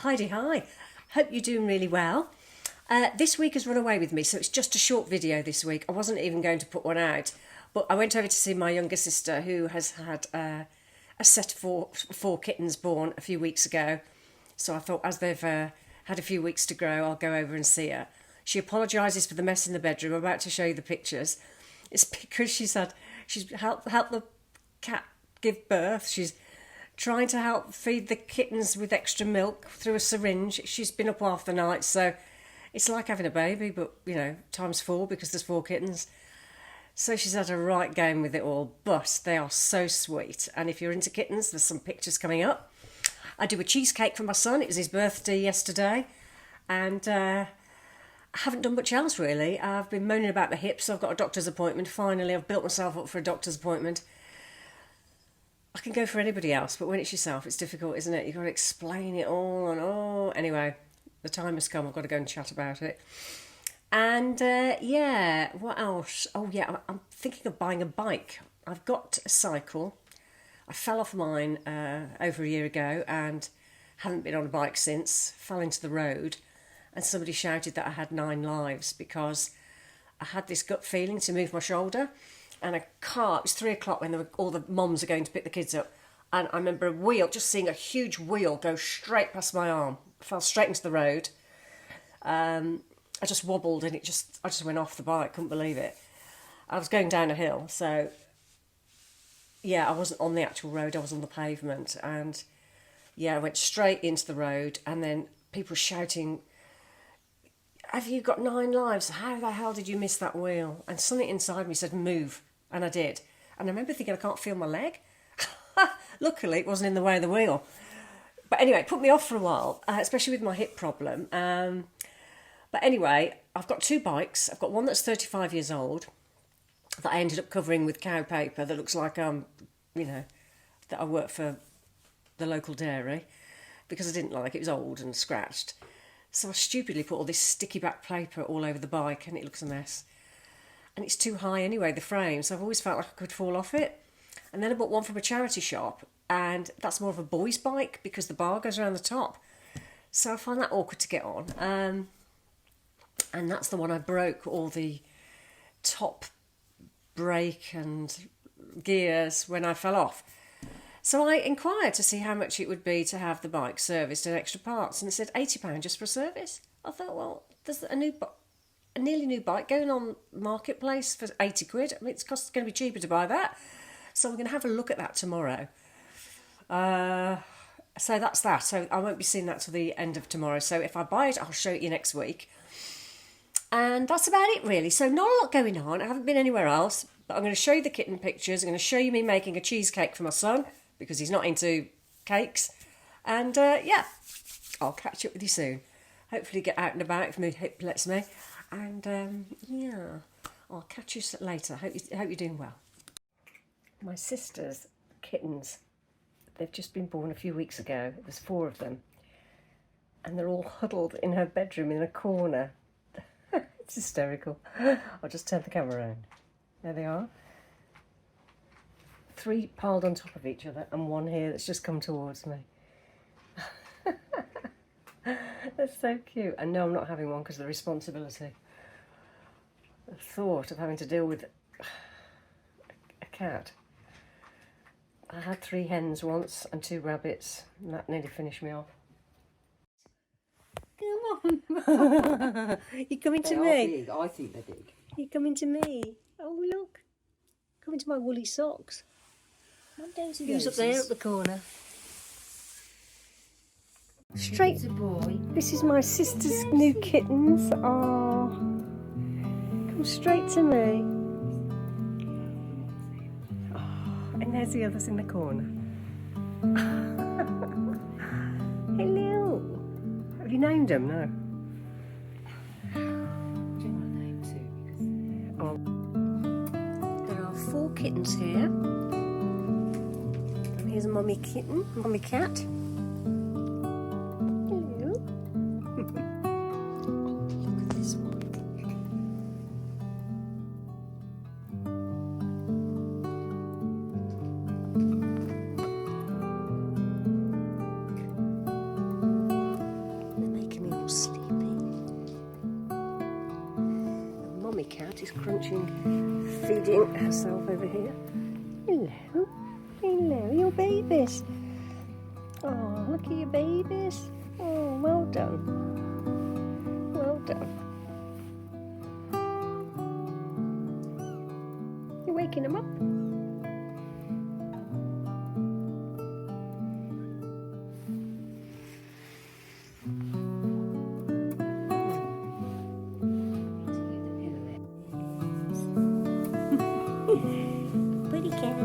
Heidi, hi. Hope you're doing really well. This week has run away with me, so it's just a short video this week. I wasn't even going to put one out, but I went over to see my younger sister who has had a set of four kittens born a few weeks ago. So I thought as they've had a few weeks to grow, I'll go over and see her. She apologises for the mess in the bedroom. I'm about to show you the pictures. It's because she's helped the cat give birth. She's trying to help feed the kittens with extra milk through a syringe. She's been up half the night, so it's like having a baby, but, you know, times 4 because there's 4 kittens. So she's had a right game with it all, but they are so sweet. And if you're into kittens, there's some pictures coming up. I do a cheesecake for my son. It was his birthday yesterday, and I haven't done much else really. I've been moaning about my hips. So I've got a doctor's appointment. Finally, I've built myself up for a doctor's appointment. I can go for anybody else, but when it's yourself, it's difficult, isn't it? You've got to explain it all and Anyway, the time has come. I've got to go and chat about it. And yeah, what else? Oh yeah, I'm thinking of buying a bike. I've got a cycle. I fell off mine over a year ago and haven't been on a bike since. Fell into the road and somebody shouted that I had 9 lives because I had this gut feeling to move my shoulder. And a car, it was 3 o'clock when all the mums are going to pick the kids up. And I remember a wheel, just seeing a huge wheel go straight past my arm. I fell straight into the road. I just wobbled and I just went off the bike, couldn't believe it. I was going down a hill, so yeah, I wasn't on the actual road, I was on the pavement. And yeah, I went straight into the road and then people shouting, "Have you got 9 lives? How the hell did you miss that wheel?" And something inside me said, "Move." And I did. And I remember thinking, I can't feel my leg. Luckily, it wasn't in the way of the wheel. But anyway, it put me off for a while, especially with my hip problem. But anyway, I've got 2 bikes. I've got one that's 35 years old that I ended up covering with cow paper that looks like, that I work for the local dairy because I didn't like it. It was old and scratched. So I stupidly put all this sticky back paper all over the bike and it looks a mess. And it's too high anyway, the frame, so I've always felt like I could fall off it. And then I bought one from a charity shop, and that's more of a boy's bike because the bar goes around the top. So I find that awkward to get on. And that's the one I broke all the top brake and gears when I fell off. So I inquired to see how much it would be to have the bike serviced and extra parts, and it said £80 just for a service. I thought, well, there's a nearly new bike going on Marketplace for 80 quid. I mean, it's going to be cheaper to buy that. So I'm going to have a look at that tomorrow. So that's that. So I won't be seeing that till the end of tomorrow. So if I buy it, I'll show it you next week. And that's about it really. So not a lot going on. I haven't been anywhere else. But I'm going to show you the kitten pictures. I'm going to show you me making a cheesecake for my son because he's not into cakes. And yeah, I'll catch up with you soon. Hopefully get out and about if my hip lets me. And yeah, I'll catch you later. Hope you're doing well. My sister's kittens, they've just been born a few weeks ago. There's 4 of them. And they're all huddled in her bedroom in a corner. It's hysterical. I'll just turn the camera around. There they are. 3 piled on top of each other and 1 here that's just come towards me. That's so cute. And no, I'm not having one because of the responsibility. The thought of having to deal with a cat. I had 3 hens once and 2 rabbits, and that nearly finished me off. Come on. You're coming to me? Big. I think they're big. You're coming to me? Oh, look. Coming to my woolly socks. Who's up there at the corner? Straight to boy. This is my sister's new kittens. Oh, come straight to me. Oh, and there's the others in the corner. Hello. Have you named them? No. Do you want to name too? Oh. There are 4 kittens here. And here's a mummy kitten, mummy cat. crunching, feeding herself over here. Hello, hello, your babies. Oh, look at your babies. Oh, well done. Well done. You're waking them up. Pretty cat.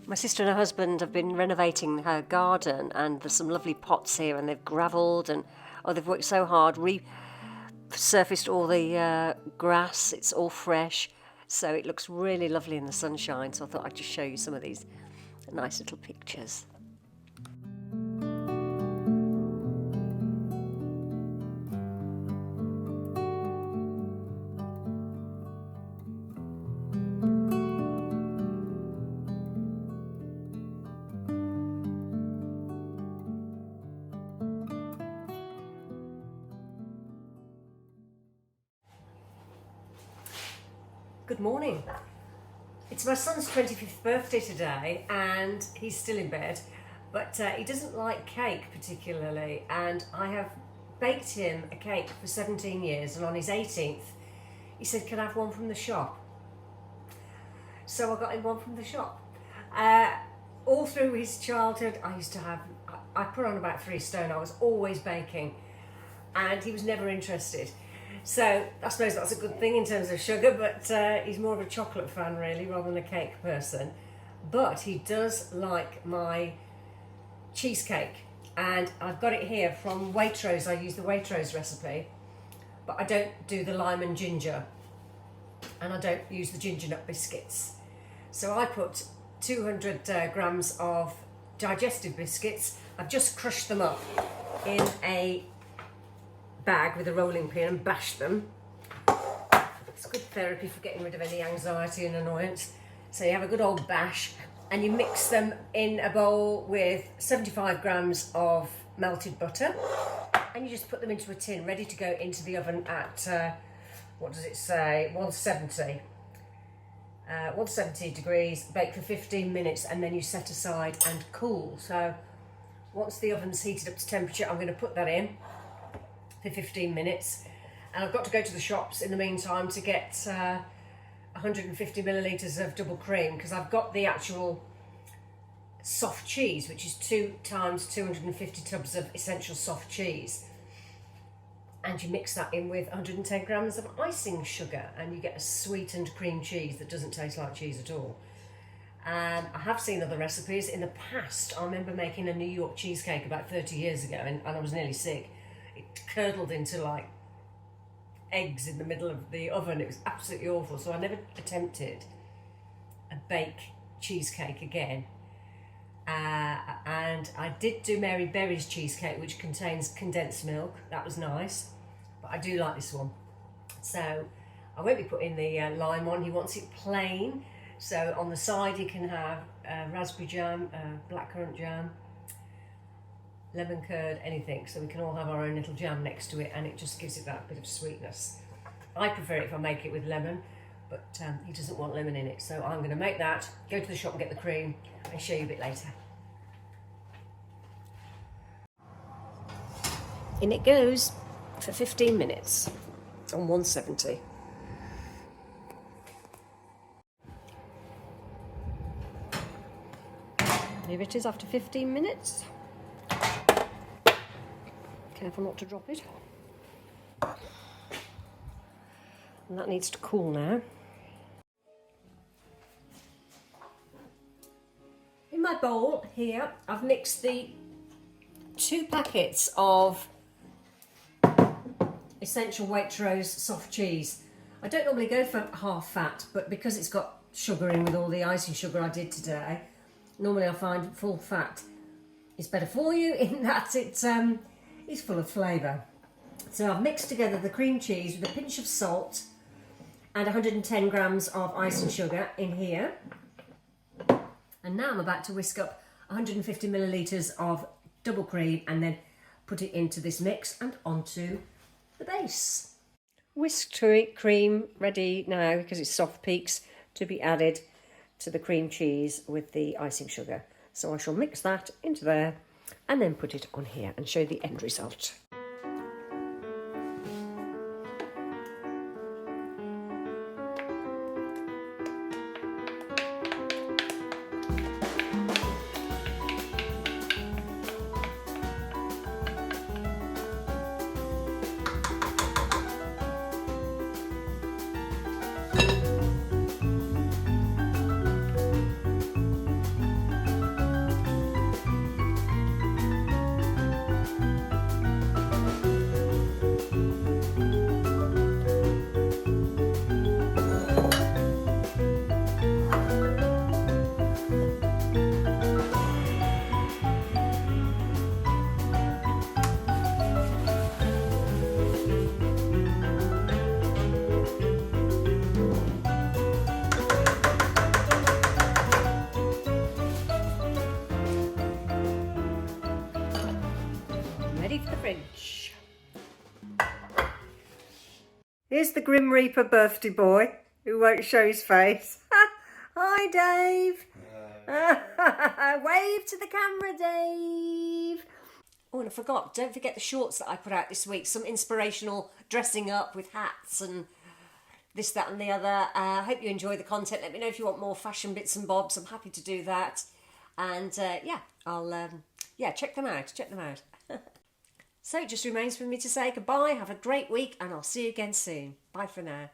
My sister and her husband have been renovating her garden, and there's some lovely pots here, and they've gravelled and they've worked so hard, resurfaced all the grass. It's all fresh, so it looks really lovely in the sunshine. So I thought I'd just show you some of these nice little pictures. Good morning. It's my son's 25th birthday today, and he's still in bed, but he doesn't like cake particularly, and I have baked him a cake for 17 years, and on his 18th he said, can I have one from the shop? So I got him one from the shop. All through his childhood I put on about 3 stone. I was always baking, and he was never interested. So I suppose that's a good thing in terms of sugar, but he's more of a chocolate fan really rather than a cake person. But he does like my cheesecake, and I've got it here from Waitrose. I use the Waitrose recipe, but I don't do the lime and ginger, and I don't use the ginger nut biscuits. So I put 200 grams of digestive biscuits. I've just crushed them up in a bag with a rolling pin and bash them. It's good therapy for getting rid of any anxiety and annoyance. So you have a good old bash, and you mix them in a bowl with 75 grams of melted butter, and you just put them into a tin ready to go into the oven at what does it say, 170 degrees, bake for 15 minutes, and then you set aside and cool. So once the oven's heated up to temperature, I'm going to put that in for 15 minutes, and I've got to go to the shops in the meantime to get 150 millilitres of double cream, because I've got the actual soft cheese, which is 2 times 250 tubs of essential soft cheese, and you mix that in with 110 grams of icing sugar, and you get a sweetened cream cheese that doesn't taste like cheese at all. I have seen other recipes in the past. I remember making a New York cheesecake about 30 years ago, and I was nearly sick. It curdled into like eggs in the middle of the oven. It was absolutely awful, so I never attempted a bake cheesecake again. And I did do Mary Berry's cheesecake, which contains condensed milk. That was nice, but I do like this one. So I won't be putting the lime on. He wants it plain, so on the side he can have raspberry jam, blackcurrant jam, lemon curd, anything, so we can all have our own little jam next to it, and it just gives it that bit of sweetness. I prefer it if I make it with lemon, but he doesn't want lemon in it, so I'm going to make that, go to the shop and get the cream, and show you a bit later. In it goes for 15 minutes on 170. Here it is after 15 minutes. Careful not to drop it. And that needs to cool now. In my bowl here, I've mixed the 2 packets of essential Waitrose soft cheese. I don't normally go for half fat, but because it's got sugar in with all the icing sugar I did today, normally I find full fat is better for you in that it's full of flavour. So I've mixed together the cream cheese with a pinch of salt and 110 grams of icing sugar in here. And now I'm about to whisk up 150 millilitres of double cream and then put it into this mix and onto the base. Whisked cream ready now because it's soft peaks to be added to the cream cheese with the icing sugar. So I shall mix that into there and then put it on here and show you the end result. Ready for the fridge. Here's the Grim Reaper birthday boy who won't show his face. Hi, Dave. Wave to the camera, Dave. Oh, and I forgot, don't forget the shorts that I put out this week. Some inspirational dressing up with hats and this, that and the other. I hope you enjoy the content. Let me know if you want more fashion bits and bobs. I'm happy to do that. And yeah, I'll check them out. So it just remains for me to say goodbye. Have a great week and I'll see you again soon. Bye for now.